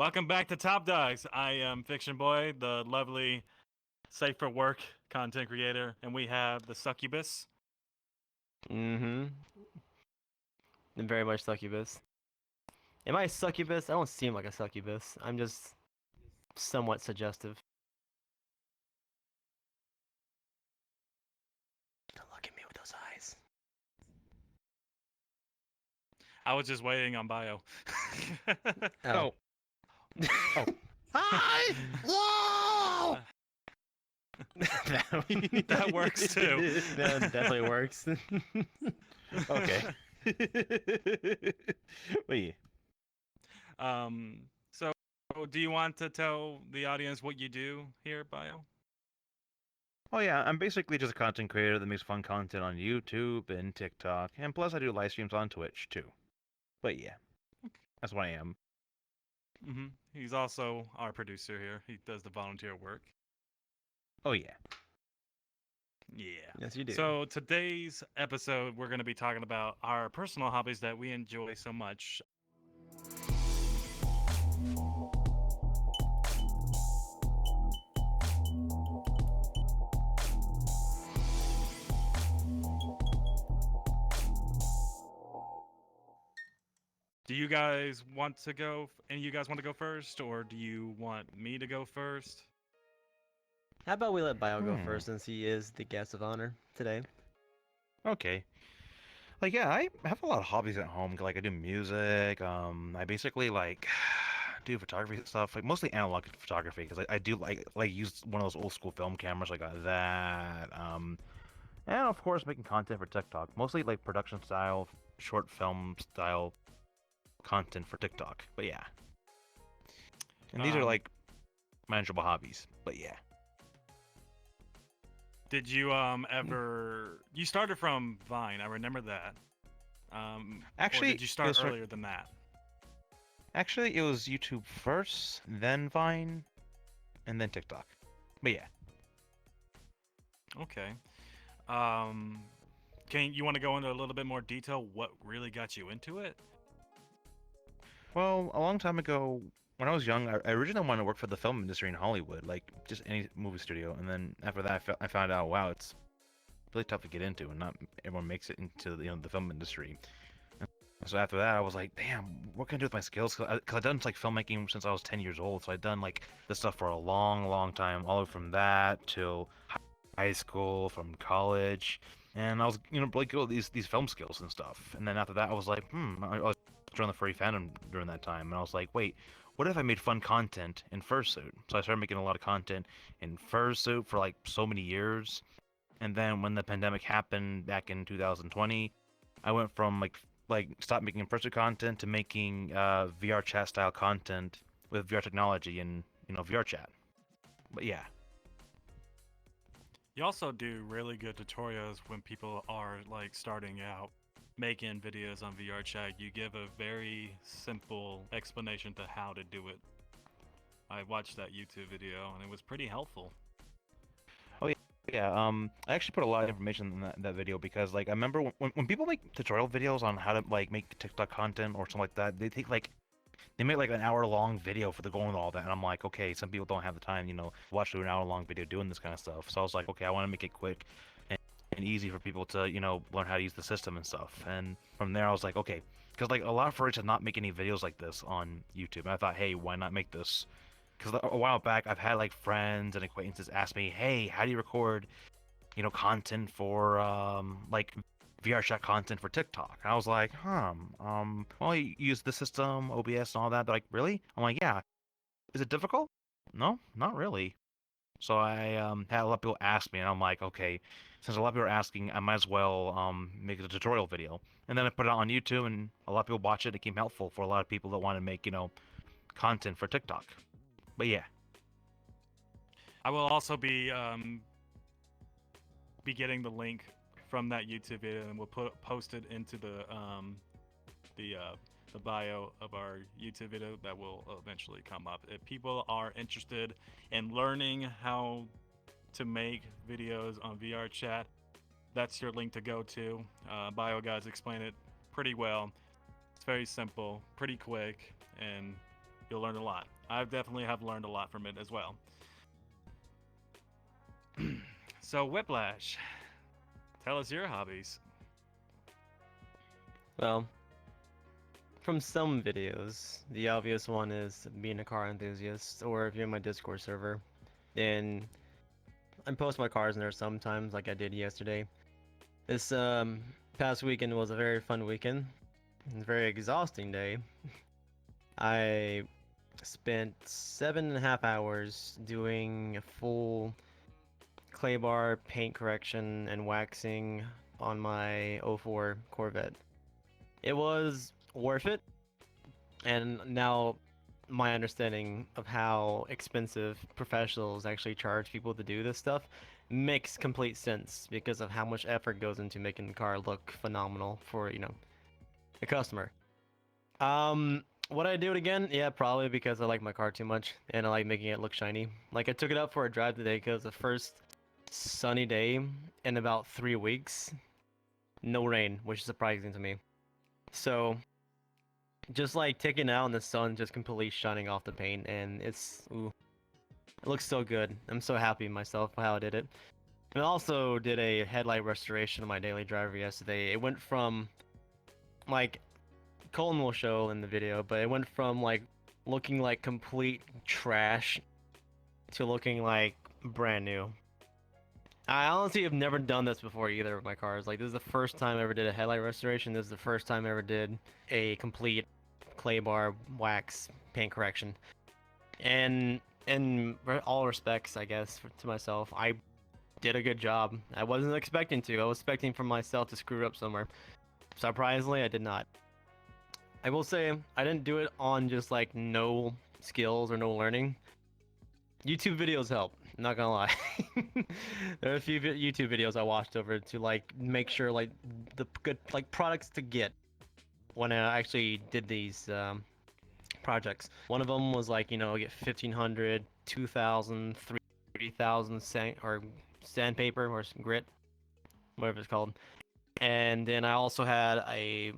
Welcome back to Top Dogs. I am Fiction Boy, the lovely safe for work content creator, and we have the Succubus. Mm-hmm. I'm very much succubus. Am I a succubus? I don't seem like a succubus. I'm just somewhat suggestive. Don't look at me with those eyes. I was just waiting on Bio. Oh. Oh. Hi! Whoa! That works too. That definitely works. Okay. But yeah. So do you want to tell the audience what you do here, Bio? Oh yeah, I'm basically just a content creator that makes fun content on YouTube and TikTok, and plus I do live streams on Twitch too. But yeah, that's what I am. Mm-hmm. He's also our producer here. He does the volunteer work. Oh yeah. Yeah. Yes, you do. So today's episode, we're going to be talking about our personal hobbies that we enjoy so much. Do you guys want to go? And you guys want to go first, or do you want me to go first? How about we let Bio go Hmm. first since he is the guest of honor today? Okay. Like yeah, I have a lot of hobbies at home. Like I do music. I basically like do photography stuff, like mostly analog photography, because I do like use one of those old school film cameras, like that. And of course making content for TikTok, mostly like production style, short film style content for TikTok. But yeah, and these are like manageable hobbies. But yeah. Did you ever? You started from Vine. I remember that. Actually, or did you start it was earlier than that? Actually, it was YouTube first, then Vine, and then TikTok. But yeah. Okay. Can you want to go into a little bit more detail? What really got you into it? Well, a long time ago, when I was young, I originally wanted to work for the film industry in Hollywood, like just any movie studio. And then after that, I found out, wow, it's really tough to get into, and not everyone makes it into the film industry. And so after that, I was like, damn, what can I do with my skills? Because I've done like filmmaking since I was 10 years old, so I've done like this stuff for a long, long time, all the way from that till high school, from college, and I was really good at these film skills and stuff. And then after that, I was like, I was joining the furry fandom during that time, and I was like, wait, what if I made fun content in fursuit? So I started making a lot of content in fursuit for like so many years, and then when the pandemic happened back in 2020, I went from like stop making fursuit content to making VR chat style content with VR technology and VR chat. But yeah. You also do really good tutorials when people are like starting out making videos on VR chat. You give a very simple explanation to how to do it. I watched that YouTube video and it was pretty helpful. Yeah, I actually put a lot of information in that video because, like, I remember when people make tutorial videos on how to, like, make TikTok content or something like that, they make, like, an hour-long video for the goal and all that, and I'm like, okay, some people don't have the time, watch through an hour-long video doing this kind of stuff, so I was like, okay, I want to make it quick and easy for people to, learn how to use the system and stuff, and from there I was like, okay, because, like, a lot of furries have not make any videos like this on YouTube, and I thought, hey, why not make this? Because a while back, I've had like friends and acquaintances ask me, "Hey, how do you record, content for like VR chat content for TikTok?" And I was like, well, you use the system, OBS, and all that." They're like, "Really?" I'm like, "Yeah." Is it difficult? No, not really. So I had a lot of people ask me, and I'm like, okay, since a lot of people are asking, I might as well make a tutorial video. And then I put it on YouTube, and a lot of people watch it. It became helpful for a lot of people that want to make content for TikTok. But yeah. I will also be getting the link from that YouTube video, and we'll post it into the bio of our YouTube video that will eventually come up. If people are interested in learning how to make videos on VR chat, that's your link to go to. Biogodz explained it pretty well. It's very simple, pretty quick, and You'll learn a lot. I definitely have learned a lot from it as well. So, Whiplash, tell us your hobbies. Well, from some videos, the obvious one is being a car enthusiast, or if you're in my Discord server, then I post my cars in there sometimes, like I did yesterday. This past weekend was a very fun weekend, a very exhausting day. I spent 7.5 hours doing a full clay bar paint correction and waxing on my '04 Corvette. It was worth it, and now my understanding of how expensive professionals actually charge people to do this stuff makes complete sense because of how much effort goes into making the car look phenomenal for, the customer. Would I do it again? Yeah, probably, because I like my car too much and I like making it look shiny. Like, I took it out for a drive today because the first sunny day in about 3 weeks. No rain, which is surprising to me. So, just like taking it out in the sun, just completely shining off the paint, and it looks so good. I'm so happy with myself for how I did it. And I also did a headlight restoration of my daily driver yesterday. It went from, like, Colton will show in the video, but it went from like looking like complete trash to looking like brand new. I honestly have never done this before either of my cars. Like, this is the first time I ever did a headlight restoration. This is the first time I ever did a complete clay bar wax paint correction. And in all respects, I guess, to myself, I did a good job. I wasn't expecting to. I was expecting for myself to screw up somewhere. Surprisingly, I did not. I will say, I didn't do it on just like no skills or no learning. YouTube videos help, not gonna lie. There are a few YouTube videos I watched over to like make sure like the good like products to get when I actually did these projects. One of them was like, get 1500, 2000, 3000 sandpaper or grit, whatever it's called. And then I also had a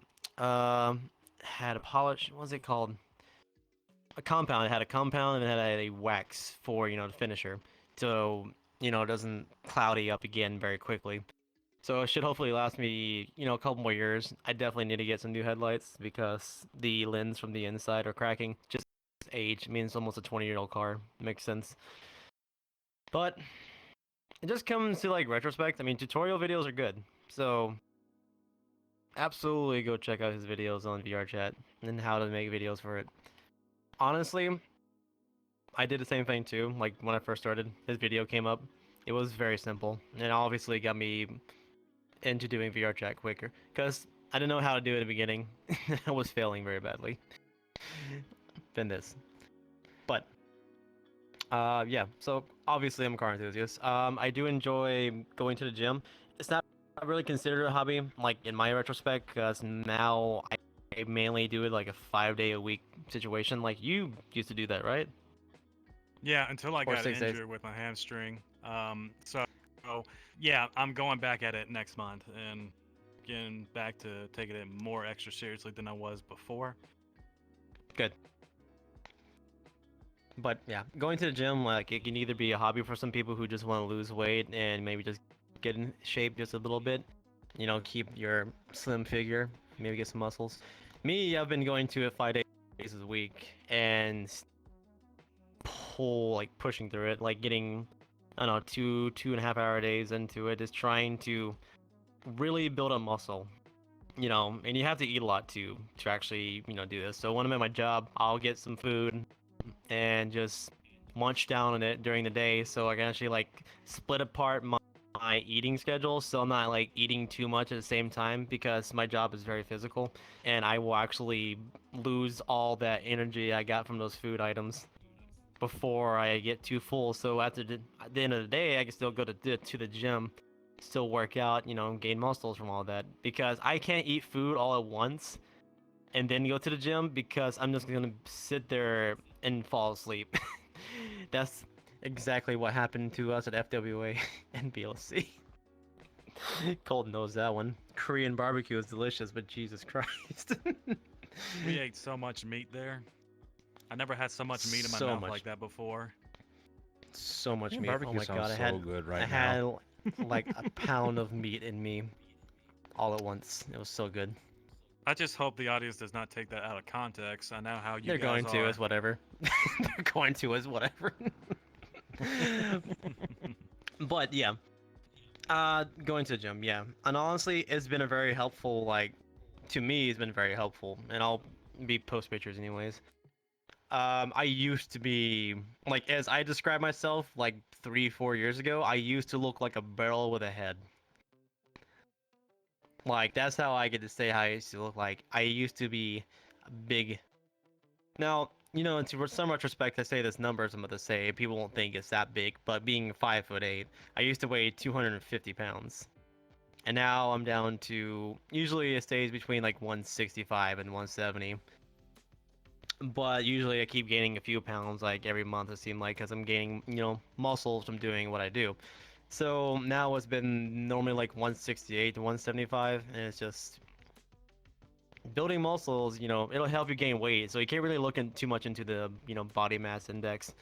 polish. What was it called? A compound. It had a compound and it had a wax for the finisher, so it doesn't cloudy up again very quickly. So it should hopefully last me a couple more years. I definitely need to get some new headlights because the lens from the inside are cracking. Just age. I mean, it's almost a 20-year-old car. Makes sense. But it just comes to like retrospect. I mean, tutorial videos are good. So absolutely go check out his videos on VRChat and how to make videos for it. Honestly, I did the same thing too. Like, when I first started, his video came up. It was very simple, and obviously got me into doing VRChat quicker because I didn't know how to do it at the beginning. I was failing very badly. Than this, but yeah. So obviously, I'm a car enthusiast. I do enjoy going to the gym. It's not really considered a hobby, like in my retrospect, because now I mainly do it like a 5-day-a-week situation. Like, you used to do that, right? Yeah, until I Or got 6 days. injured with my hamstring. So yeah, I'm going back at it next month and getting back to taking it more extra seriously than I was before. Good. But yeah, going to the gym, like, it can either be a hobby for some people who just want to lose weight and maybe just get in shape just a little bit. Keep your slim figure, maybe get some muscles. Me, I've been going to it 5 days a week and pushing through it, like getting, I don't know, 2.5 hour days into it, is trying to really build a muscle. And you have to eat a lot to actually, do this. So when I'm at my job, I'll get some food and just munch down on it during the day so I can actually like split apart my eating schedule, so I'm not like eating too much at the same time, because my job is very physical and I will actually lose all that energy I got from those food items before I get too full. So at the end of the day, I can still go to the gym, still work out, gain muscles from all that, because I can't eat food all at once and then go to the gym, because I'm just gonna sit there and fall asleep. That's exactly what happened to us at FWA and BLC. Cold knows that one. Korean barbecue is delicious, but Jesus Christ. We ate so much meat there. I never had so much meat in my So mouth much. like that before. So much Yeah, meat. Oh barbecue my sounds god, so good right I now. had like a pound of meat in me all at once. It was so good. I just hope the audience does not take that out of context. I know how you They're guys going to are. as whatever. They're going to as whatever. But yeah, going to the gym, yeah. And honestly, it's been a very helpful, like, to me, it's been very helpful. And I'll be post pictures anyways. I used to be like, as I described myself like 3, 4 years ago, I used to look like a barrel with a head. Like that's how I get to say how I used to look like. I used to be big. Now, in some retrospect, I say this number, I'm going to say people won't think it's that big, but being 5'8", I used to weigh 250 pounds. And now I'm down to, usually it stays between like 165 and 170. But usually I keep gaining a few pounds like every month, it seems like, because I'm gaining, muscles from doing what I do. So now it's been normally like 168 to 175, and it's just building muscles, it'll help you gain weight. So you can't really look too much into the, body mass index,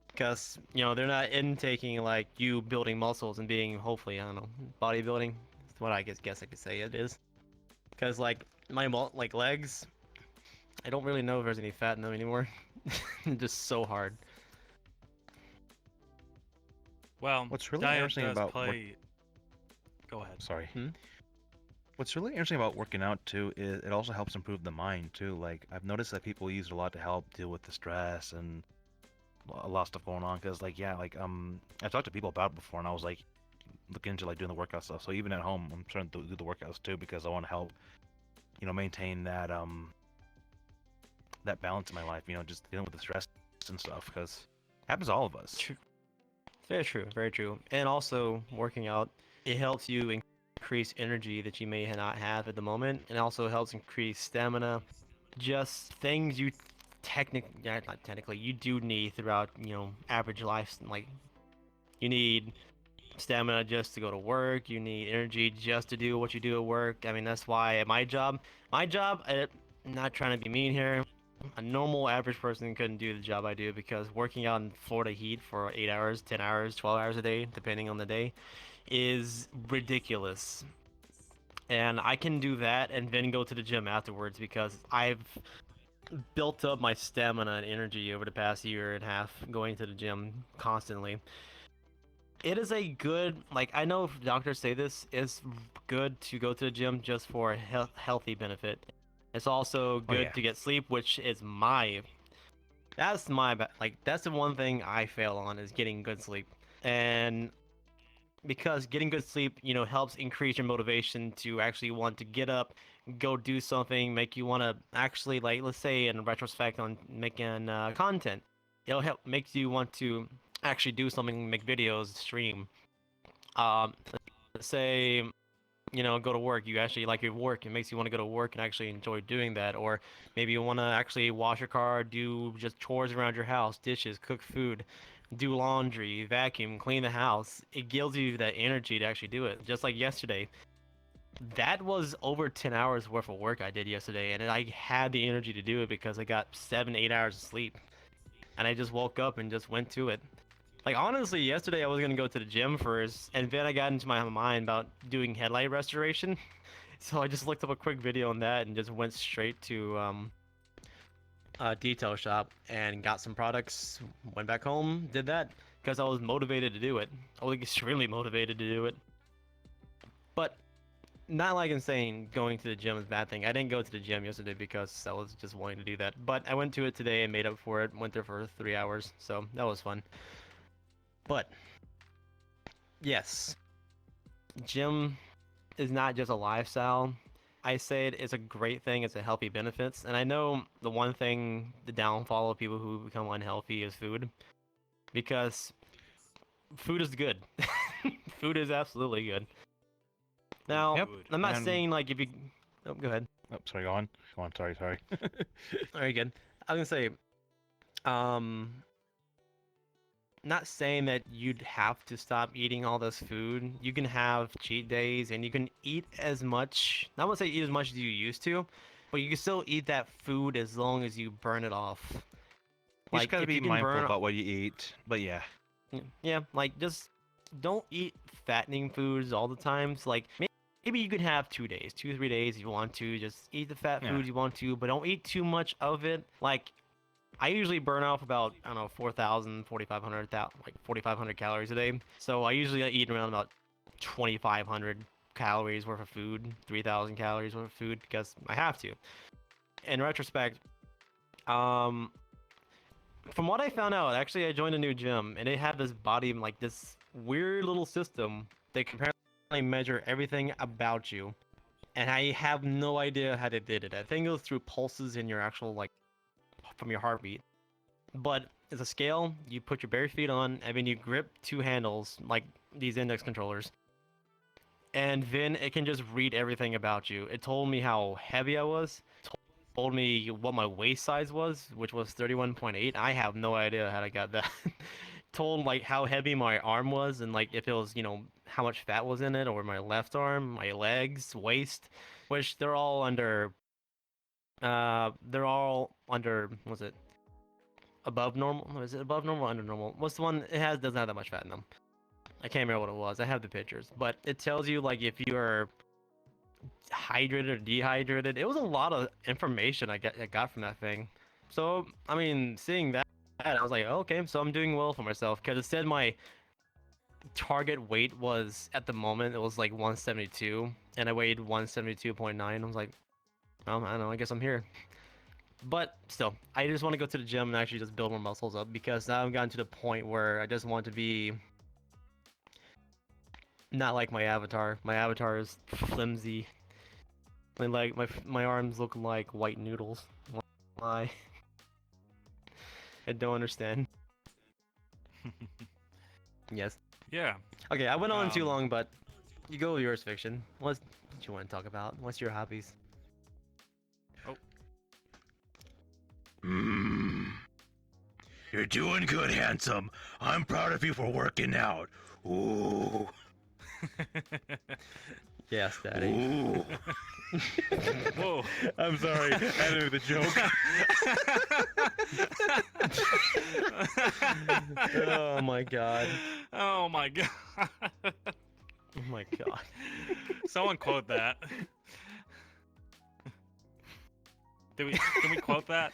because, they're not intaking like you building muscles and being, hopefully, I don't know, bodybuilding. That's what I guess I could say it is. Because like my like legs, I don't really know if there's any fat in them anymore. Just so hard. Well, What's really diet interesting does about play. Go ahead. sorry. Hmm? What's really interesting about working out too is it also helps improve the mind too. Like I've noticed that people use it a lot to help deal with the stress and a lot of stuff going on. Cause like yeah, like I've talked to people about it before, and I was like looking into like doing the workout stuff. So even at home, I'm trying to do the workouts too because I want to help, maintain that balance in my life. Just dealing with the stress and stuff because it happens to all of us. True. Very true, very true. And also, working out, it helps you increase energy that you may not have at the moment, and also helps increase stamina. Just things you not technically, you do need throughout, average life. Like, you need stamina just to go to work, you need energy just to do what you do at work. I mean, that's why at my job, I'm not trying to be mean here, a normal average person couldn't do the job I do because working out in Florida heat for 8 hours, 10 hours, 12 hours a day, depending on the day, is ridiculous. And I can do that and then go to the gym afterwards because I've built up my stamina and energy over the past year and a half going to the gym constantly. It is a good, like, I know doctors say this, it's good to go to the gym just for a healthy benefit. It's also Oh good yeah. to get sleep, which is that's the one thing I fail on is getting good sleep. And because getting good sleep, helps increase your motivation to actually want to get up, go do something, make you want to actually, like, let's say in retrospect on making content, it'll help makes you want to actually do something, make videos, stream. Let's say, go to work. You actually like your work. It makes you want to go to work and actually enjoy doing that. Or maybe you want to actually wash your car, do just chores around your house, dishes, cook food, do laundry, vacuum, clean the house. It gives you that energy to actually do it. Just like yesterday. That was over 10 hours worth of work I did yesterday, and I had the energy to do it because I got 7, 8 hours of sleep. And I just woke up and just went to it. Like, honestly, yesterday I was gonna go to the gym first, and then I got into my mind about doing headlight restoration. So I just looked up a quick video on that and just went straight to a detail shop and got some products. Went back home, did that because I was motivated to do it. I was extremely motivated to do it. But not like I'm saying going to the gym is a bad thing. I didn't go to the gym yesterday because I was just wanting to do that. But I went to it today and made up for it. Went there for 3 hours, so that was fun. But yes, gym is not just a lifestyle. I say it's a great thing. It's a healthy benefits. And I know the one thing, the downfall of people who become unhealthy is food, because food is good. Food is absolutely good. Now, Yep. I'm not And saying like if you. Oh, go ahead. oh, sorry, go on. Go on. Sorry. Very good. I was gonna say, um, not saying that you'd have to stop eating all this food. You can have cheat days and you can eat as much, not want to say eat as much as you used to, but you can still eat that food as long as you burn it off. You Like just gotta if be you can mindful burn, about what you eat. But yeah. yeah, like just don't eat fattening foods all the time. So like maybe you could have 2 days, 3 days if you want to. Just eat the fat Yeah. foods you want to, but don't eat too much of it. Like I usually burn off about, I don't know, 4,000, 4,500, like 4,500 calories a day. So I usually eat around about 2,500 calories worth of food, 3,000 calories worth of food because I have to. In retrospect, um, from what I found out, actually I joined a new gym and it had this body, like this weird little system that can apparently measure everything about you. And I have no idea how they did it. I think it was through pulses in your actual, like, from your heartbeat. But it's a scale, you put your bare feet on, and then you grip two handles, like these index controllers. And then it can just read everything about you. It told me how heavy I was, told me what my waist size was, which was 31.8. I have no idea how I got that. Told like how heavy my arm was and like if it was, how much fat was in it, or my left arm, my legs, waist, which was it above normal? Is it above normal or under normal? What's the one doesn't have that much fat in them? I can't remember what it was. I have the pictures, but it tells you like if you are hydrated or dehydrated. It was a lot of information I got from that thing. So I mean, seeing that, I was like, okay, so I'm doing well for myself because it said my target weight was at the moment it was like 172, and I weighed 172.9. I was like, I don't know. I guess I'm here. But still, I just want to go to the gym and actually just build more muscles up because now I've gotten to the point where I just want to be not like my avatar. My avatar is flimsy. Like my arms look like white noodles. Why? I don't understand. Yes. Yeah. Okay, I went on too Um, long, but you go with yours, Fiction. What you want to talk about? What's your hobbies? You're doing good, handsome. I'm proud of you for working out. Ooh. Yes, Daddy. Ooh. Whoa. I'm sorry. I had to make the joke. Oh my god. Oh my god. Oh my god. Someone quote that. Can we quote that?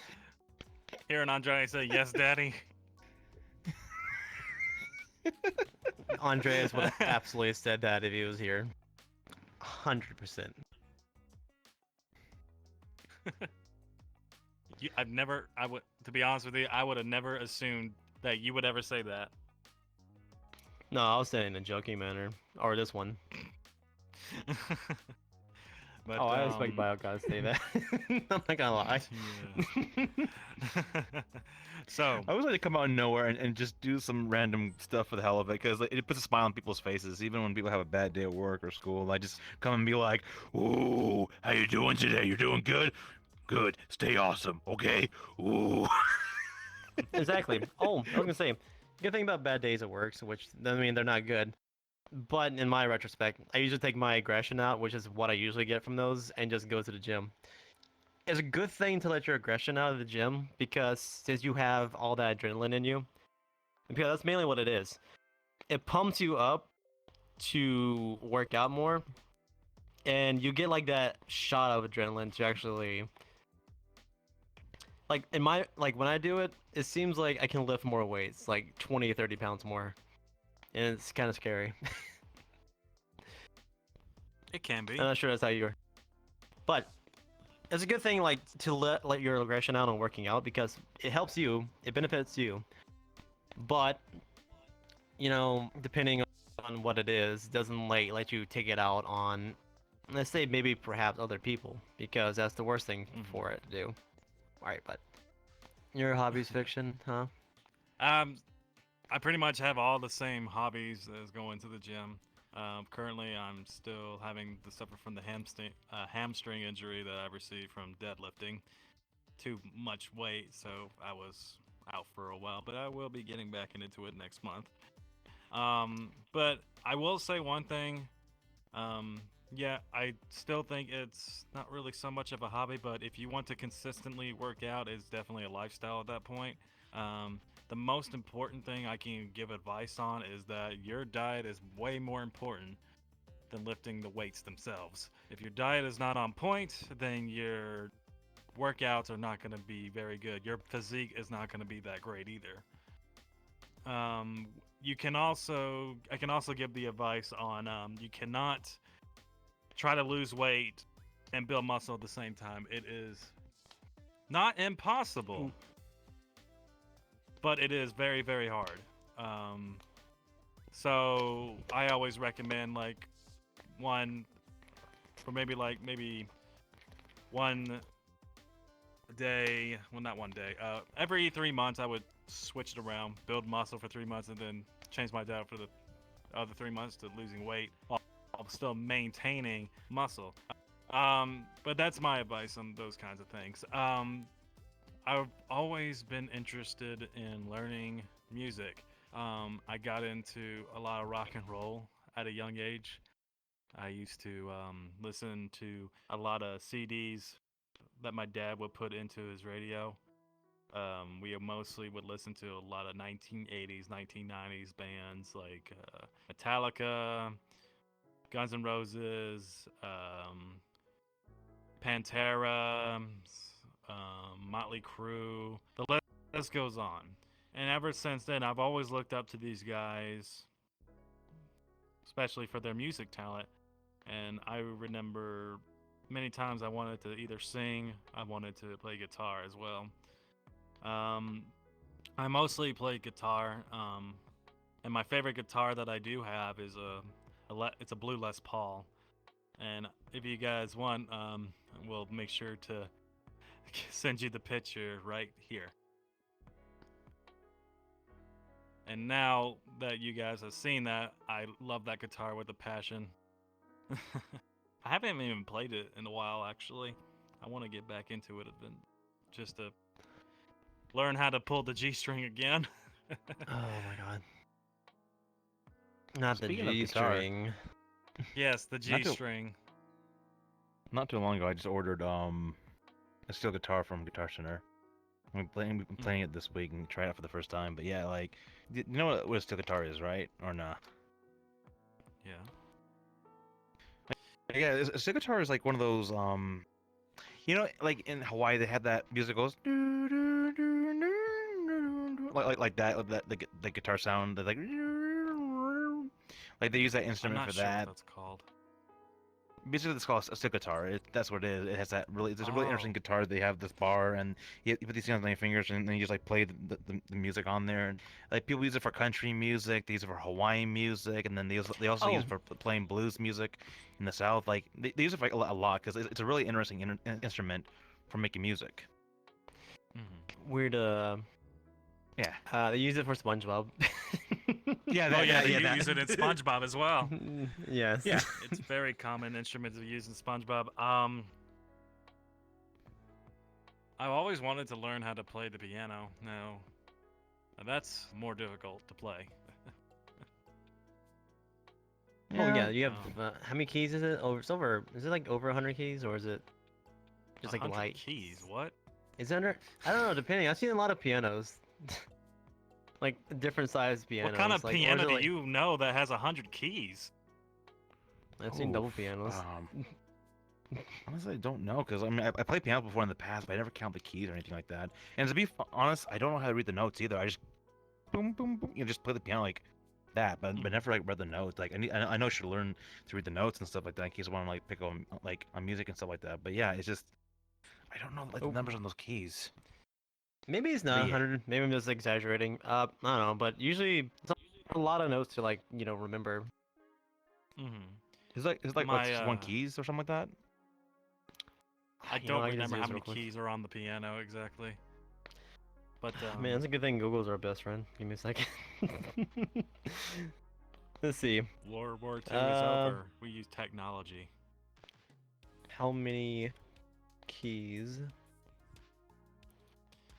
Hearing Andre say, "Yes, Daddy." Andreas would have absolutely said that if he was here. 100%. To be honest with you, I would have never assumed that you would ever say that. No, I was saying in a joking manner. Or this one. But, I expect Biogodz to say that. I'm not gonna lie. Yeah. So, I always like to come out of nowhere and just do some random stuff for the hell of it, because like, it puts a smile on people's faces, even when people have a bad day at work or school. I just come and be like, Ooh. How you doing today? You doing good? Good. Stay awesome, okay? Ooh. Exactly. Oh, I was gonna say, good thing about bad days at work, which doesn't mean they're not good. But in my retrospect, I usually take my aggression out, which is what I usually get from those, and just go to the gym. It's a good thing to let your aggression out of the gym because since you have all that adrenaline in you, because that's mainly what it is. It pumps you up to work out more, and you get like that shot of adrenaline to actually like when I do it, it seems like I can lift more weights, like 20 or 30 pounds more. And it's kind of scary. it can be. I'm not sure that's how you're. But it's a good thing, like, to let your aggression out on working out because it helps you, it benefits you. But, depending on what it is, doesn't let you take it out on, let's say, maybe perhaps other people because that's the worst thing for it to do. All right, but your hobbies fiction, huh? I pretty much have all the same hobbies as going to the gym. Currently, I'm still having to suffer from the hamstring injury that I received from deadlifting. Too much weight, so I was out for a while, but I will be getting back into it next month. But I will say one thing. Yeah, I still think it's not really so much of a hobby, but if you want to consistently work out, it's definitely a lifestyle at that point. The most important thing I can give advice on is that your diet is way more important than lifting the weights themselves. If your diet is not on point, then your workouts are not going to be very good. Your physique is not going to be that great either. I can also give the advice on you cannot try to lose weight and build muscle at the same time. It is not impossible, but it is very, very hard. So I always recommend like maybe one day, well, not one day. Every 3 months, I would switch it around, build muscle for 3 months, and then change my diet for the other 3 months to losing weight while still maintaining muscle. But that's my advice on those kinds of things. I've always been interested in learning music. I got into a lot of rock and roll at a young age. I used to listen to a lot of CDs that my dad would put into his radio. We mostly would listen to a lot of 1980s, 1990s bands like Metallica, Guns N' Roses, Pantera, Motley Crue. The list goes on. And ever since then, I've always looked up to these guys, especially for their music talent. And I remember many times I wanted to either sing, I wanted to play guitar as well. I mostly play guitar, and my favorite guitar that I do have is it's a blue Les Paul. And if you guys want, we'll make sure to send you the picture right here. And now that you guys have seen that, I love that guitar with a passion. I haven't even played it in a while, actually. I want to get back into it just to learn how to pull the G string again. Oh my god. Not Speaking the of G guitar, string. Yes, the G string. Not too long ago, I just ordered a steel guitar from Guitar Center. We've been playing it this week and tried it for the first time. But yeah, like, you know what a steel guitar is, right? Or not? Yeah. Yeah, a steel guitar is like one of those you know, like in Hawaii they have that music goes like that the guitar sound, like they use that I'm instrument not for sure what that. that's called. Basically, it's called a steel guitar. That's what it is. It has that really. It's a really interesting Oh. guitar. They have this bar, and you put these things on your fingers, and then you just like play the music on there. And like people use it for country music. They use it for Hawaiian music, and then they also use it for playing blues music in the South. Like they use it for a lot because it's a really interesting instrument for making music. Mm-hmm. Weird. Yeah. They use it for SpongeBob. Yeah. They use it in SpongeBob as well. Yes. Yeah. It's a very common instrument to use in SpongeBob. I've always wanted to learn how to play the piano. Now, that's more difficult to play. Oh yeah, you have Oh. how many keys is it? Is it like over 100 keys or is it just like 100 light? keys. What? Is it under? I don't know. Depending. I've seen a lot of pianos, like different sized pianos. What kind of like, or is piano it do like- you know that has 100 keys? I've seen double Oof, pianos. Honestly, I don't know because I mean I played piano before in the past, but I never count the keys or anything like that. And to be honest, I don't know how to read the notes either. I just boom boom boom, just play the piano like that, but never like read the notes. Like I know I should learn to read the notes and stuff like that in case I want to like pick up on music and stuff like that. But yeah, it's just I don't know like the numbers on those keys. Maybe it's not But yeah. 100. Maybe I'm just exaggerating. I don't know, but usually it's a lot of notes to like remember. Mm-hmm. It's like My, just one keys or something like that. I You know, don't I can just remember do how this many real quick. keys are on the piano exactly. But Man, it's a good thing Google's our best friend. Give me a second. Let's see. World War II is over. We use technology. How many keys?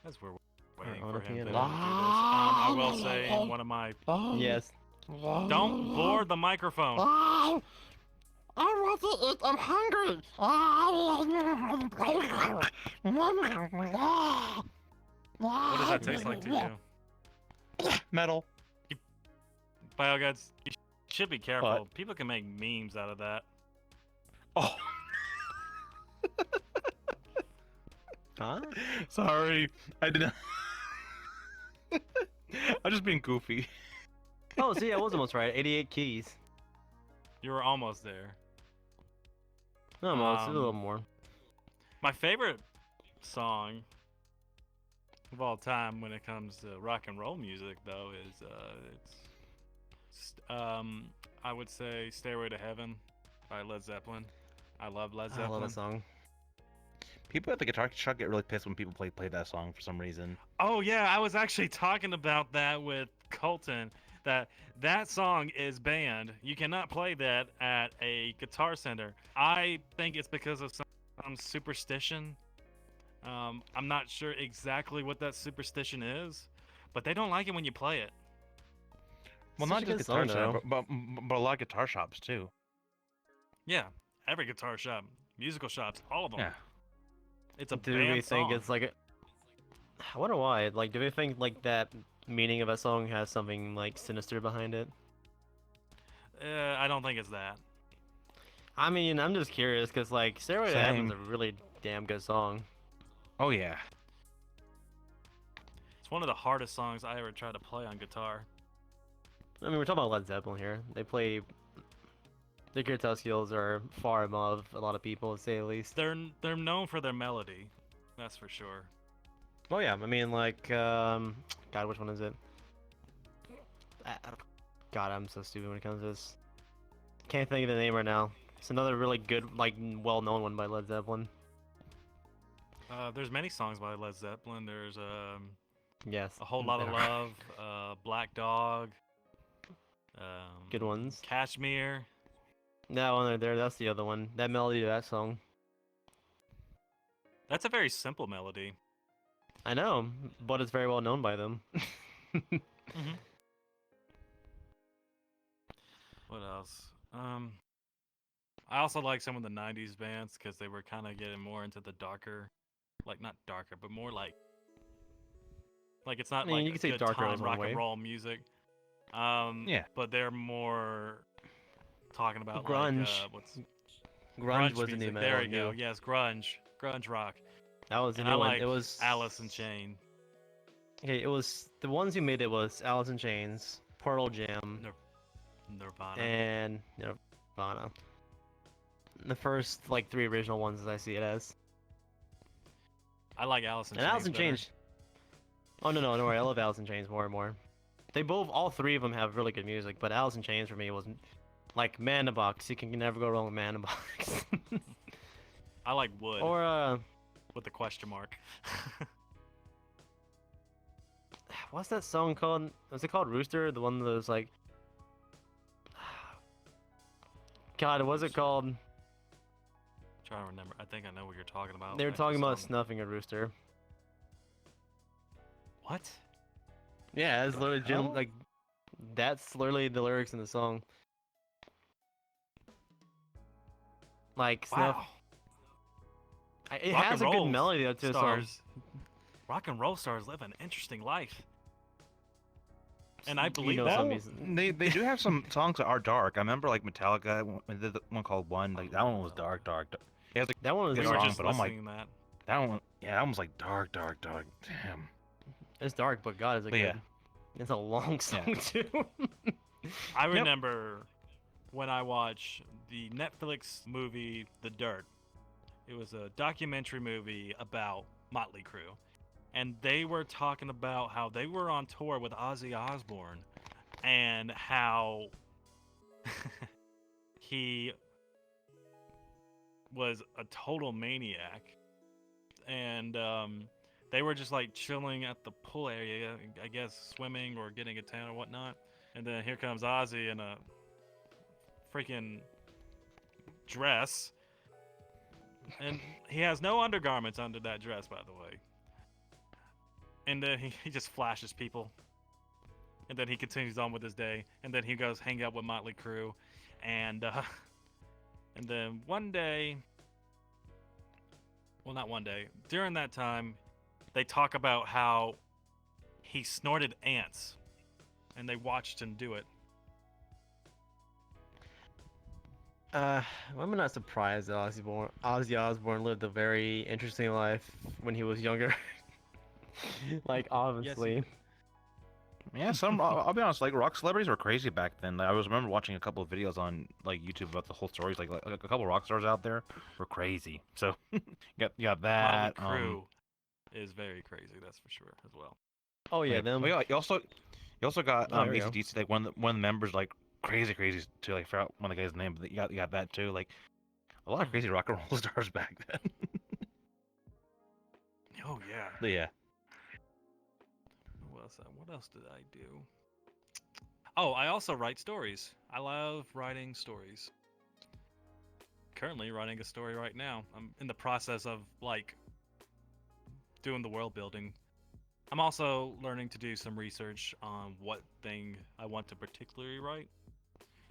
As we're Are waiting on for a him to do this. piano. I will say one of my... Yes. Don't bore the microphone. I want to eat. I'm hungry. What does that taste like to you? Metal. Biogodz, you should be careful. What? People can make memes out of that. Oh. Huh? Sorry, I didn't. I'm just being goofy. Oh, see, I was almost right. 88 keys. You were almost there. Almost, a little more. My favorite song of all time when it comes to rock and roll music, though, is I would say "Stairway to Heaven" by Led Zeppelin. I love Led Zeppelin. I love that song. People at the guitar shop get really pissed when people play that song for some reason. Oh yeah, I was actually talking about that with Colton. That song is banned. You cannot play that at a guitar center. I think it's because of some superstition. I'm not sure exactly what that superstition is, but they don't like it when you play it. Well, Such not a just good guitar song, shop, but a lot of guitar shops too. Yeah, every guitar shop, musical shops, all of them. Yeah. It's a Do banned we think song. it's like a... I wonder why. Like, do we think like that meaning of a song has something like sinister behind it? I don't think it's that. I mean, I'm just curious because like "Stairway to Heaven's a Same. really damn good song. Oh yeah. It's one of the hardest songs I ever tried to play on guitar. I mean, we're talking about Led Zeppelin here. They play... Their guitar skills are far above a lot of people, to say the least. They're known for their melody, that's for sure. Oh yeah, I mean, like, God, which one is it? God, I'm so stupid when it comes to this. Can't think of the name right now. It's another really good, like, well-known one by Led Zeppelin. There's many songs by Led Zeppelin. There's Yes. A Whole Lot of there are Love, Black Dog, good ones. Kashmir. That one right there, that's the other one. That melody of that song. That's a very simple melody. I know, but it's very well known by them. Mm-hmm. What else? I also like some of the '90s bands because they were kind of getting more into the darker, like not darker, but more like it's not I mean, like you a could say good darker time is one rock way. and roll music. Yeah. But they're more talking about Grunge. like what's Grunge was the music. new metal. There you go. new. Yes, grunge rock. That was the And new I one. like It was Alice in Chains. Okay, it was the ones who made it was Alice in Chains, Pearl Jam, Nirvana. and Nirvana. The first like 3 original ones as I see it as. I like Alice in And Chains. Alice in better. Chains. Oh no, don't worry, I love Alice in Chains more and more. They both, all 3 of them have really good music, but Alice in Chains for me was like Man in a Box. You can never go wrong with Man in a Box. I like Wood Or with the question mark. what's that song called? Was it called Rooster? The one that was like, God, what was it called? Trying to remember. I think I know what you're talking about. They were like the talking about song. snuffing a rooster. What? Yeah, it's literally hell? like that's literally the lyrics in the song. Like snuff. Wow. It Rock has and a good roll melody though to the song. Stars. Rock and roll stars live an interesting life. And I believe know that. some Well, music. they do have some songs that are dark. I remember like Metallica when they did the one called One. Like that one was dark. It has That one was We good were song, just but I'm like listening to that. that one. Yeah, that one's like dark. Damn. it's dark, but God is it But good. yeah. It's a long song too. I remember when I watched the Netflix movie The Dirt. It was a documentary movie about Motley Crue. And they were talking about how they were on tour with Ozzy Osbourne and how he was a total maniac. And they were just like chilling at the pool area, I guess swimming or getting a tan or whatnot. And then here comes Ozzy in a freaking dress. And he has no undergarments under that dress, by the way. And then he just flashes people. And then he continues on with his day. And then he goes hang out with Motley Crue. And then one day, well, not one day, during that time, they talk about how he snorted ants, and they watched him do it. Well, I'm not surprised that Ozzy Osbourne lived a very interesting life when he was younger. Like, obviously. Yeah, I'll be honest. Like, rock celebrities were crazy back then. I remember watching a couple of videos on like YouTube about the whole stories. Like a couple of rock stars out there were crazy. So you got that. Motley Crue is very crazy. That's for sure as well. Oh yeah, Like, them. oh, yeah, you also got Oh, there we go. AC/DC, like one of the members, like crazy too. Like, I forgot one of the guy's name, but you got that too. Like a lot of crazy rock and roll stars back then. Oh yeah. But yeah. What else did I do? Oh, I also write stories. I love writing stories. Currently writing a story right now. I'm in the process of like doing the world building. I'm also learning to do some research on what thing I want to particularly write.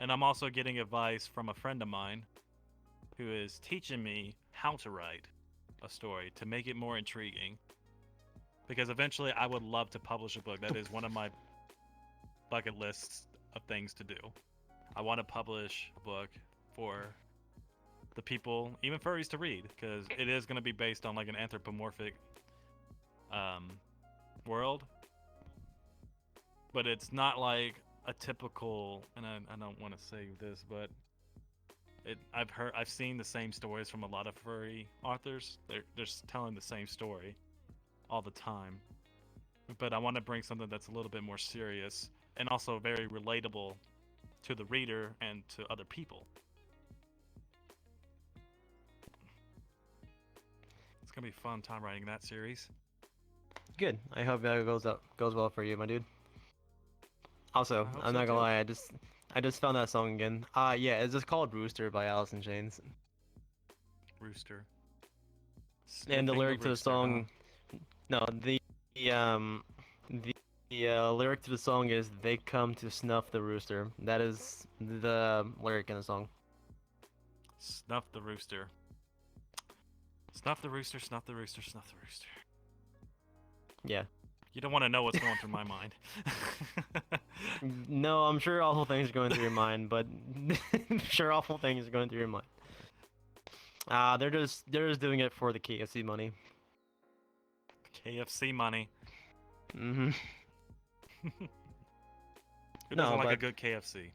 And I'm also getting advice from a friend of mine who is teaching me how to write a story to make it more intriguing. Because eventually I would love to publish a book. That is one of my bucket lists of things to do. I want to publish a book for the people, even furries, to read, because it is going to be based on like an anthropomorphic world. But it's not like a typical, and I don't want to say this, but I've seen the same stories from a lot of furry authors. They're just telling the same story all the time, but I want to bring something that's a little bit more serious and also very relatable to the reader and to other people. It's gonna be a fun time writing that series. Good. I hope that goes well for you, my dude. Also, I hope I'm so not gonna too. lie, I just found that song again. Yeah, it's just called Rooster by Alice in Chains. Rooster. And the Sniffing lyric to the rooster, huh? song, no, the lyric to the song is "They come to snuff the rooster." That is the lyric in the song. Snuff the rooster. Snuff the rooster, snuff the rooster, snuff the rooster. Yeah. You don't want to know what's going through my mind. No, I'm sure awful things are going through your mind, but I'm sure awful things are going through your mind. They're just doing it for the KFC money. KFC money. Mm-hmm. Who No, doesn't like a but- good KFC?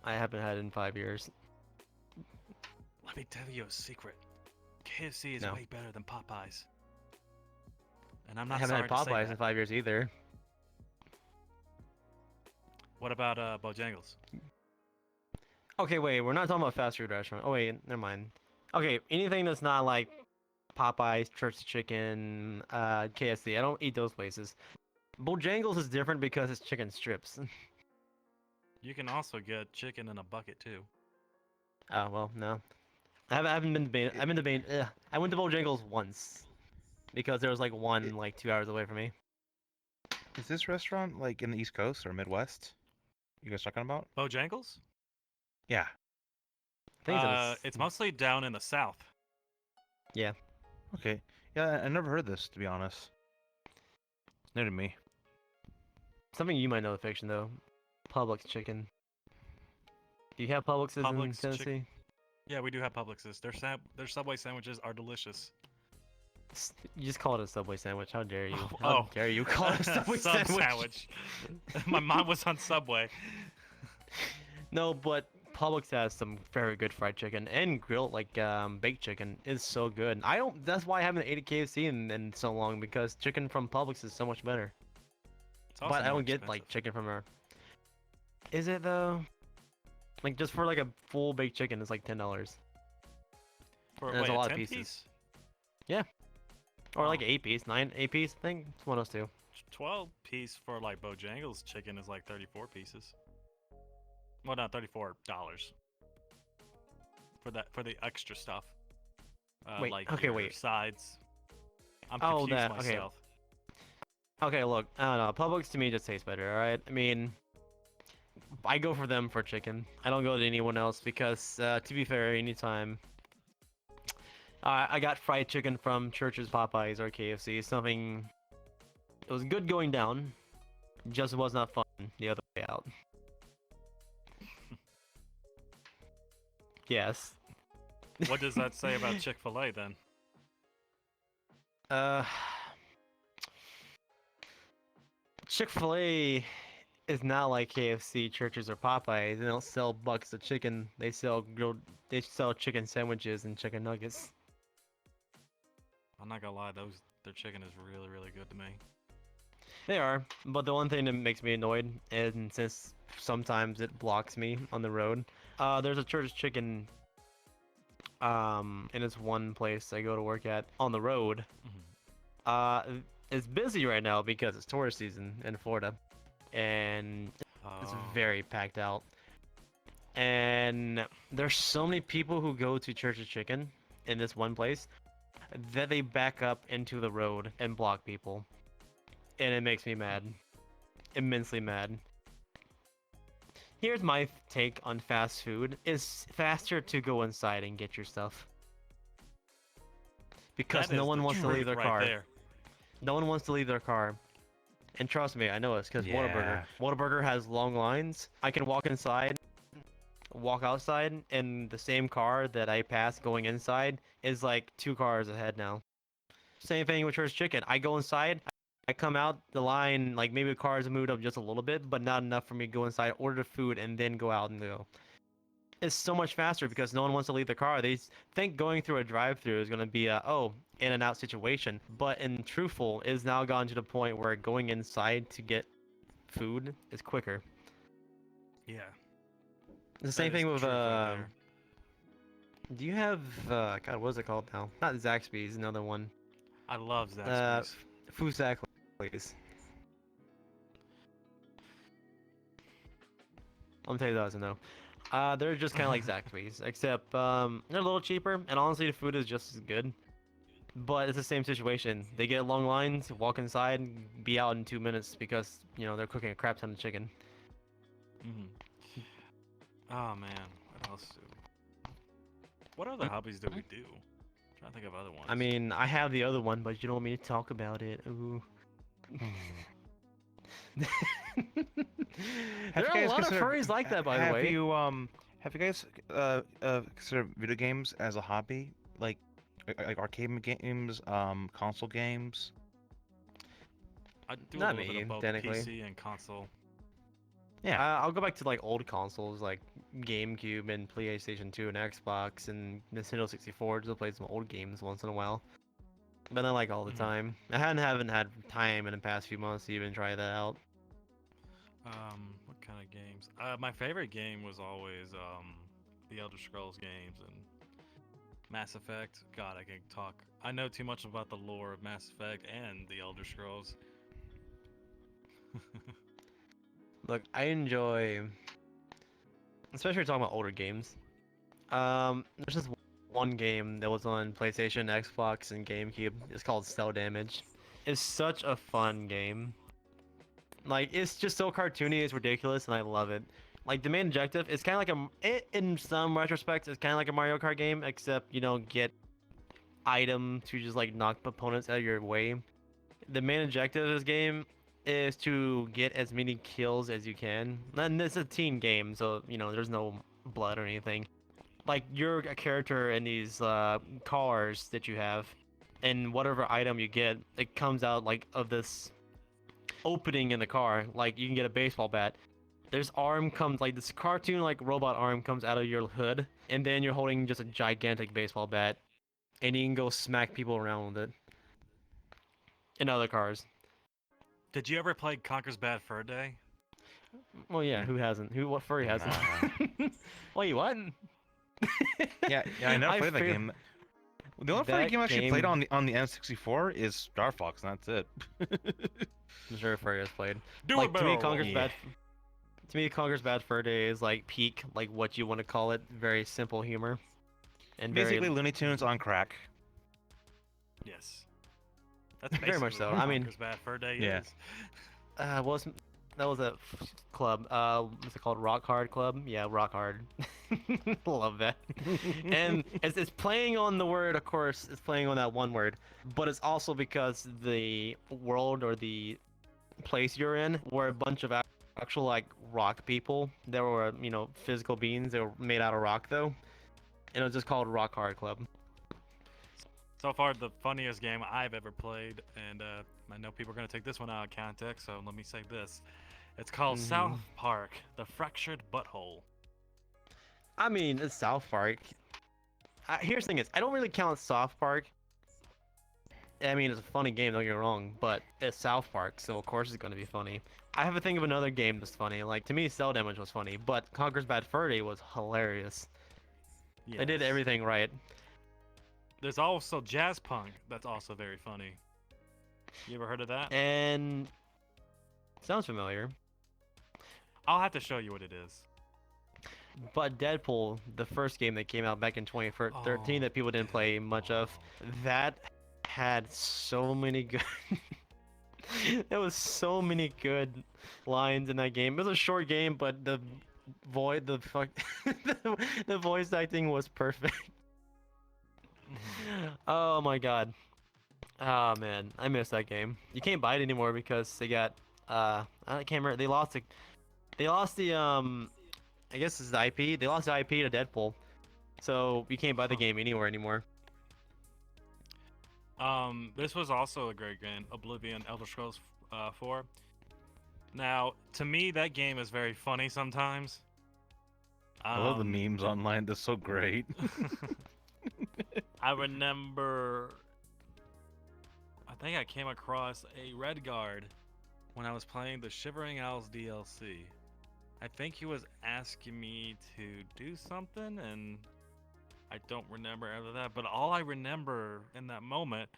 I haven't had it in 5 years. Let me tell you a secret. KFC is No. way better than Popeyes. And I'm I not haven't sorry had to say Popeyes in that. 5 years either. What about Bojangles? Okay, wait, we're not talking about fast food restaurant. Oh wait, never mind. Okay, anything that's not like Popeyes, Church Chicken, KFC. I don't eat those places. Bojangles is different because it's chicken strips. You can also get chicken in a bucket too. Oh well, no. I haven't been to Bain. I've been to Bain. I went to Bojangles once because there was like one like 2 hours away from me. Is this restaurant like in the East Coast or Midwest? You guys talking about? Bojangles? Yeah. I think It's mostly down in the south. Okay. Yeah, I never heard this, to be honest. It's new to me. something you might know the fiction though. Publix chicken. Do you have Publixes in Publix Tennessee? Yeah, we do have Publixes. Their Subway sandwiches are delicious. You just call it a Subway sandwich. How dare you? Oh, How oh. dare you call it a Subway Sub sandwich? My mind was on Subway. No, but Publix has some very good fried chicken and grilled like baked chicken is so good. I don't. That's why I haven't ate at KFC in so long because chicken from Publix is so much better. It's also But I more don't get like expensive. chicken from her. Is it though? Like just for like a full baked chicken, it's like $10, For, there's wait, a lot of 10 pieces. piece? or like Oh. 8 piece, 8 piece. I think it's one of those two. 12 piece for like Bojangles chicken is like 34 pieces. Well, not $34 for the extra stuff. Wait, like okay, your wait. sides. I'm Oh, confused that- okay. myself. Okay, look, I don't know. Publix to me just tastes better. All right, I mean, I go for them for chicken. I don't go to anyone else because, to be fair, anytime I got fried chicken from Church's, Popeyes, or KFC. Something. It was good going down, just was not fun the other way out. Yes. What does that say about Chick-fil-A then? Uh, Chick-fil-A is not like KFC, Churches, or Popeyes. They don't sell buckets of chicken. They sell grilled. They sell chicken sandwiches and chicken nuggets. I'm not gonna lie, their chicken is really, really good to me. They are, but the one thing that makes me annoyed, and since sometimes it blocks me on the road, there's a Church's Chicken. And it's one place I go to work at on the road. It's busy right now because it's tourist season in Florida, and it's Oh. very packed out. And there's so many people who go to Church's Chicken in this one place that they back up into the road and block people, and it makes me mad, immensely mad. Here's my take on fast food. It's faster to go inside and get your stuff. Because That no is one the wants to leave truth their right car. there. No one wants to leave their car. And trust me, I know it's because Whataburger. Whataburger has long lines. I can walk inside, walk outside, and the same car that I pass going inside is like 2 cars ahead now. Same thing with Church Chicken. I go inside, I come out the line, like maybe the cars moved up just a little bit, but not enough for me to go inside, order the food, and then go out and go. It's so much faster because no one wants to leave the car. They think going through a drive-through is going to be a, in and out situation. But in truthful, it's now gone to the point where going inside to get food is quicker. Yeah. It's the same that is thing the with, truth right there. do you have, God, what is it called now? Not Zaxby's, another one. I love Zaxby's. Fusac, please. I'm gonna tell you that as a no. They're just kind of like Zaxby's, except they're a little cheaper, and honestly, the food is just as good. But it's the same situation. They get long lines, walk inside, be out in 2 minutes because they're cooking a crap ton of chicken. Oh man, what else? What other hobbies do we do? I'm trying to think of other ones. I mean, I have the other one, but you don't want me to talk about it. Ooh. There are a lot of furries like that, by the way. Have you guys considered video games as a hobby, like arcade games, console games? I do Not a little me, bit of both technically. PC and console. Yeah. I'll go back to like old consoles like GameCube and PlayStation 2 and Xbox and Nintendo 64 to play some old games once in a while. But not like all the time. I haven't had time in the past few months to even try that out. What kind of games? My favorite game was always the Elder Scrolls games and Mass Effect. God, I can talk. I know too much about the lore of Mass Effect and the Elder Scrolls. Look, I enjoy, especially talking about older games. There's just one game that was on PlayStation, Xbox, and GameCube. It's called Cell Damage. It's such a fun game. Like, it's just so cartoony, it's ridiculous, and I love it. Like, the main objective is kind of like in some retrospects, it's kind of like a Mario Kart game, except you don't get item to just like knock opponents out of your way. The main objective of this game is to get as many kills as you can. And it's a team game, so there's no blood or anything. Like, you're a character in these cars that you have, and whatever item you get, it comes out like of this opening in the car. Like, you can get a baseball bat. This arm comes, like this cartoon like robot arm comes out of your hood, and then you're holding just a gigantic baseball bat, and you can go smack people around with it. In other cars. Did you ever play Conker's Bad Fur Day? Well, yeah, who hasn't? What furry hasn't? Wait, what? Yeah, I never I played that fear- game. The only furry That game I actually played game- on the N64 is Star Fox, and that's it. I'm sure furry has played. Do Like, it, to me, Barrel. Conker's Bad. To me, Conker's Bad Fur Day is like peak, like what you want to call it. Very simple humor, and Basically, very Looney Tunes on crack. Yes. That's Very much basically so. what I mean- Conker's Bad Fur Day Yeah. is. well, a club. What's it called? Rock Hard Club? Yeah, Rock Hard. Love that. And it's playing on the word, of course, it's playing on that one word, but it's also because the world or the place you're in were a bunch of actual like rock people. They were, physical beings. They were made out of rock though, and it was just called Rock Hard Club. So far, the funniest game I've ever played, and I know people are gonna take this one out of context, so let me say this: it's called South Park: The Fractured Butthole. I mean, it's South Park. Here's the thing is, I don't really count South Park. I mean, it's a funny game, don't get me wrong, but it's South Park, so of course it's going to be funny. I have to think of another game that's funny. Like, to me, Cell Damage was funny, but Conker's Bad Fur Day was hilarious. They did Yes. everything right. There's also Jazz Punk. That's also very funny. You ever heard of that? And sounds familiar. I'll have to show you what it is. But Deadpool, the first game that came out back in 2013 Oh, that people didn't play much of, that had so many good there was so many good lines in that game. It was a short game, but the the voice acting was perfect. Oh my god. Oh man, I miss that game. You can't buy it anymore because they got I can't remember. They lost the I guess it's the IP. They lost the IP to Deadpool. So you can't buy the game anywhere anymore. This was also a great game, Oblivion Elder Scrolls 4. Now, to me, that game is very funny sometimes. I love the memes online. They're so great. I remember, I think I came across a Red Guard when I was playing the Shivering Isles DLC. I think he was asking me to do something, and I don't remember after that. But all I remember in that moment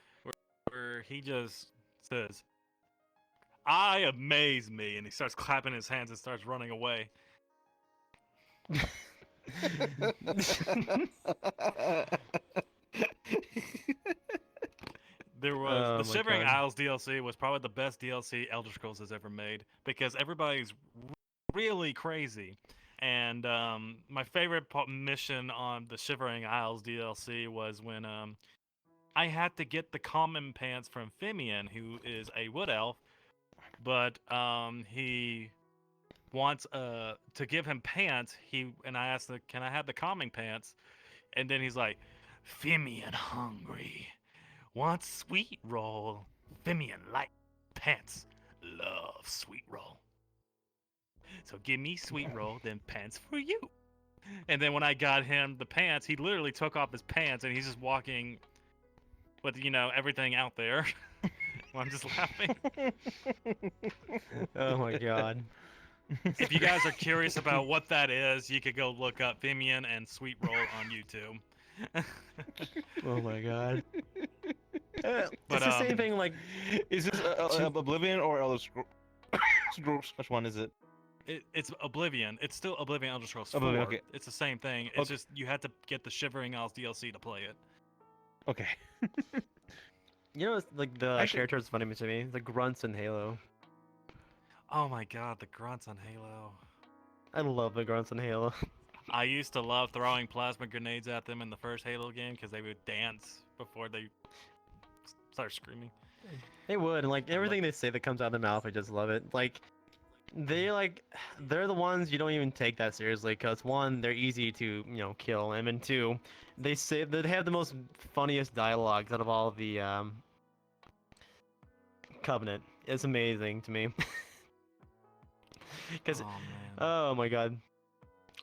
where he just says, "I amaze me," and he starts clapping his hands and starts running away. There was Oh the my Shivering God. Isles DLC was probably the best DLC Elder Scrolls has ever made because everybody's really crazy. And my favorite mission on the Shivering Isles DLC was when I had to get the common pants from Fimian, who is a wood elf, but he wants to give him pants. And I asked, "Can I have the common pants?" And then he's like, "Fimian hungry. Wants sweet roll. Fimian like pants. Love sweet roll. So give me sweet roll, then pants for you." And then when I got him the pants, he literally took off his pants and he's just walking with, everything out there. I'm just laughing. Oh my god. If you guys are curious about what that is, you could go look up Fimian and sweet roll on YouTube. Oh my god. But, It's the same thing like Is this Oblivion or Elder Scrolls? Which one is it? It's Oblivion. It's still Oblivion Elder Scrolls 4. Oblivion, okay. It's the same thing. It's Okay. just you had to get the Shivering Isles DLC to play it. Okay. it's like the Actually- character is funny to me. The grunts in Halo. Oh my god, the grunts on Halo. I love the grunts in Halo. I used to love throwing plasma grenades at them in the first Halo game because they would dance before they start screaming. They would, and like everything they say that comes out of their mouth, I just love it. Like they're the ones you don't even take that seriously because one, they're easy to kill, and then two, they have the most funniest dialogues out of all of the Covenant. It's amazing to me. Because Oh man. oh my god,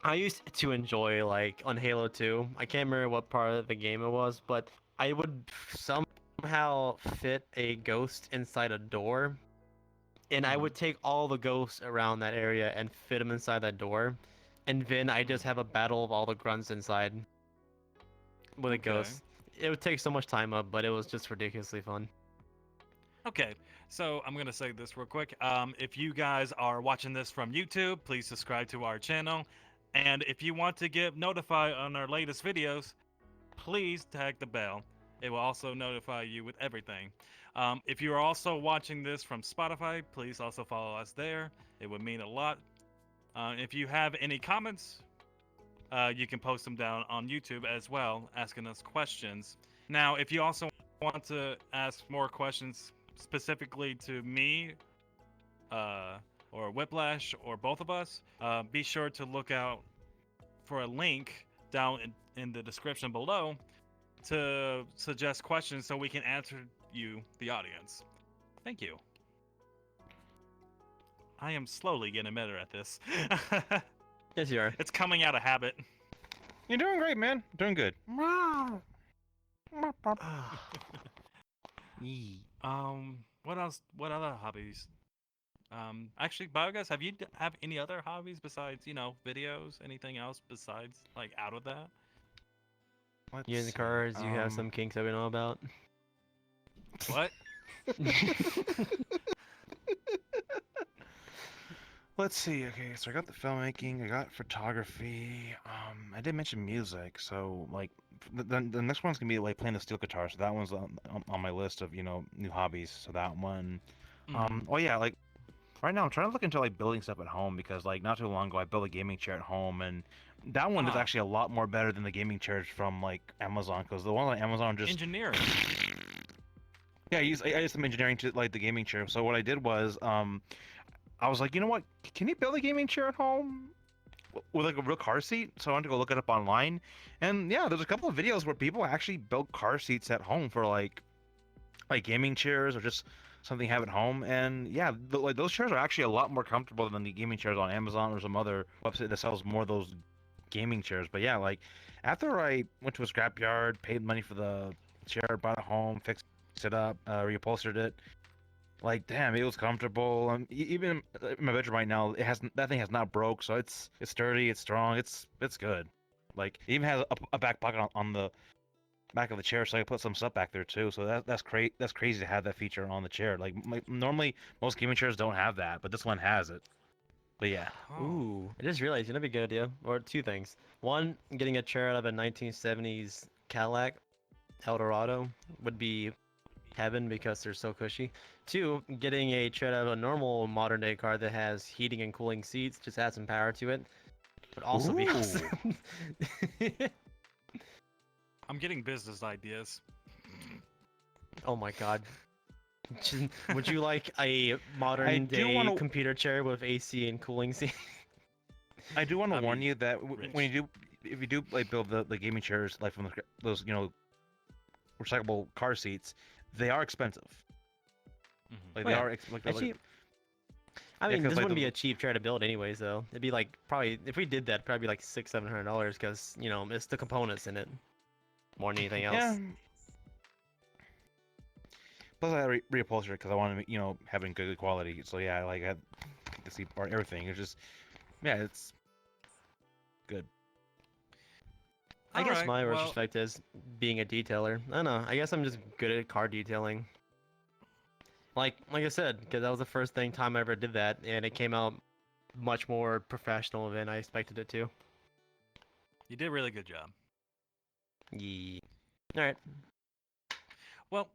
I used to enjoy like on Halo 2. I can't remember what part of the game it was, but I would somehow fit a ghost inside a door. And I would take all the ghosts around that area and fit them inside that door. And then I just have a battle of all the grunts inside with a Okay. ghost. It would take so much time up, but it was just ridiculously fun. Okay, so I'm gonna say this real quick. If you guys are watching this from YouTube, please subscribe to our channel. And if you want to get notified on our latest videos, please tag the bell. It will also notify you with everything. If you're also watching this from Spotify, please also follow us there. It would mean a lot. If you have any comments, you can post them down on YouTube as well, asking us questions. Now, if you also want to ask more questions specifically to me, or Whiplash, or both of us, be sure to look out for a link down in the description below to suggest questions so we can answer you, the audience. Thank you. I am slowly getting better at this. Yes, you are. It's coming out of habit. You're doing great, man. Doing good. What else? What other hobbies? Actually, Biogodz, have any other hobbies besides, videos? Anything else besides, like, out of that? Let's You in the see, cars, you have some kinks that we know about. What? Let's see. Okay, so I got the filmmaking, I got photography. I did mention music, so like the next one's gonna be like playing the steel guitar. So that one's on my list of new hobbies. So that one. Oh yeah, like right now I'm trying to look into like building stuff at home because like not too long ago I built a gaming chair at home and that one is Ah. actually a lot more better than the gaming chairs from like Amazon because the one on Amazon just Engineering. yeah, I used some engineering to like the gaming chair. So what I did was I was like, you know what? Can you build a gaming chair at home with like a real car seat? So I went to go look it up online, and yeah, there's a couple of videos where people actually build car seats at home for like gaming chairs or just something you have at home. And yeah, like those chairs are actually a lot more comfortable than the gaming chairs on Amazon or some other website that sells more of those gaming chairs. But yeah, like after I went to a scrapyard, paid money for the chair, brought it home, fixed it up, reupholstered it. Like, damn, it was comfortable. Even in my bedroom right now, that thing has not broke, so it's sturdy, it's strong, it's good. Like, it even has a back pocket on the back of the chair, so I can put some stuff back there too. So that's crazy to have that feature on the chair. Like, normally most gaming chairs don't have that, but this one has it. But yeah, Oh. Ooh, I just realized it'd be a good idea. Or two things. One, getting a chair out of a 1970s Cadillac Eldorado would be heaven because they're so cushy. Two, getting a chair out of a normal modern day car that has heating and cooling seats, just add some power to it, would also be Ooh. awesome. I'm getting business ideas. Oh my god. Would you like a I modern do day wanna- computer chair with AC and cooling seats? I do want to I'd warn be you that when you rich. if you do like build the gaming chairs like from those recyclable car seats, they are expensive. Mhm. Like Oh, they yeah. are like Actually, I Yeah, mean, 'cause, this like, wouldn't the- be a cheap chair to build anyways, though. It'd be like probably if we did that, probably be like $600-700 because it's the components in it more than anything else. yeah. Plus, I reupholstered because I wanted to, having good quality. So yeah, like I had the seat part, everything. It's just, yeah, it's good. I guess Alright, my well, retrospect is being a detailer. I don't know. I guess I'm just good at car detailing. Like I said, because that was the first time I ever did that, and it came out much more professional than I expected it to. you did a really good job. Yeah. All right. Well,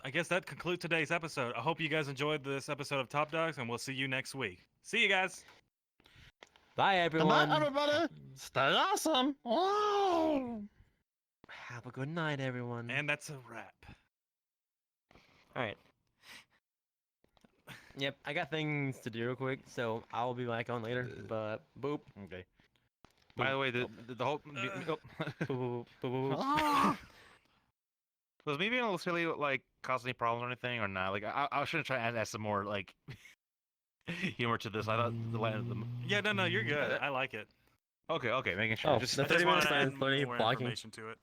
I guess that concludes today's episode. I hope you guys enjoyed this episode of Top Dogs, and we'll see you next week. See you guys. Bye, Good everyone. night, everybody. Stay awesome. Oh. Have a good night, everyone. And that's a wrap. All right. Yep, I got things to do real quick, so I'll be back on later. But boop. Okay. By the way, the whole Boop, boop, boop, boop. Ah. was me being a little silly like cause any problems or anything or not? Like I shouldn't try and add some more like humor to this. I thought the Yeah, no, you're good. I like it. okay, making sure. Oh, Just the I just 30 wanted minutes to add and 30 more blocking. information to it.